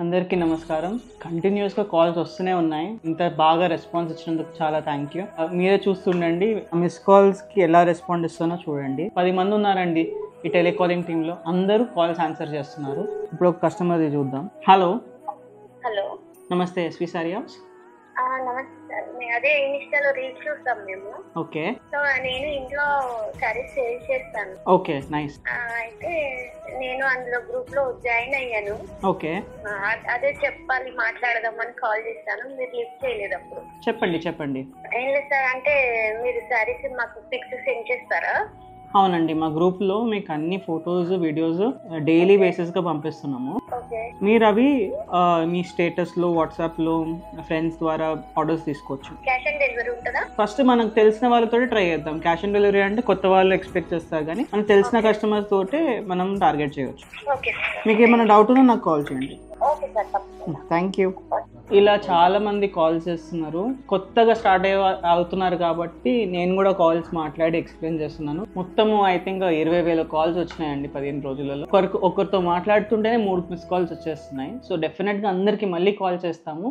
అందరికీ నమస్కారం. కంటిన్యూస్గా కాల్స్ వస్తూనే ఉన్నాయి. ఇంత బాగా రెస్పాన్స్ ఇచ్చినందుకు చాలా థ్యాంక్ యూ. మీరే చూస్తుండండి, మిస్ కాల్స్కి ఎలా రెస్పాండ్ ఇస్తానో చూడండి. 10 మంది ఉన్నారండి ఈ టెలికాలింగ్ టీంలో, అందరూ కాల్స్ ఆన్సర్ చేస్తున్నారు. ఇప్పుడు ఒక కస్టమర్ది చూద్దాం. హలో హలో, నమస్తే, ఎస్వి సారీ హౌస్. నమస్తే సార్. అదే ఇన్స్టాలో రీల్స్ చూస్తాం మేము. ఓకే సో నేను ఇంట్లో సారీస్ సేల్ చేస్తాను. Okay, nice. అయితే నేను అందులో గ్రూప్ లో జాయిన్ అయ్యాను. ఓకే, అదే చెప్పాలి, మాట్లాడదామని కాల్ చేస్తాను. మీరు లిఫ్ట్ చేయలేదు అప్పుడు. చెప్పండి. ఏం లేదు సార్, అంటే మీరు సారీస్ మాకు పిక్స్ సెండ్ చేస్తారా? అవునండి, మా గ్రూప్లో మీకు అన్ని ఫొటోస్ వీడియోస్ డైలీ బేసిస్గా పంపిస్తున్నాము. ఓకే, మీరు అవి మీ స్టేటస్లో వాట్సాప్లో ఫ్రెండ్స్ ద్వారా ఆర్డర్స్ తీసుకోవచ్చు. క్యాష్ ఆన్ డెలివరీ ఉంటుందా? ఫస్ట్ మనకు తెలిసిన వాళ్ళతో ట్రై చేద్దాం. క్యాష్ ఆన్ డెలివరీ అంటే కొత్త వాళ్ళు ఎక్స్పెక్ట్ చేస్తారు, కానీ మనకు తెలిసిన కస్టమర్స్ తోటే మనం టార్గెట్ చేయవచ్చు. ఓకే, మీకు ఏమైనా డౌట్ ఉన్నా నాకు కాల్ చేయండి. ఓకే సార్, తప్పకుండా. Thank you. ఇలా చాలా మంది కాల్స్ చేస్తున్నారు, కొత్తగా స్టార్ట్ అవుతున్నారు కాబట్టి నేను కూడా కాల్స్ మాట్లాడి ఎక్స్ప్లెయిన్ చేస్తున్నాను. మొత్తము ఐ థింక్ 20,000 కాల్స్ వచ్చినాయండి 15 రోజులలో. ఒకరితో మాట్లాడుతుంటేనే 3 మిస్ కాల్స్ వచ్చేస్తున్నాయి. సో డెఫినెట్గా అందరికీ మళ్ళీ కాల్ చేస్తాము.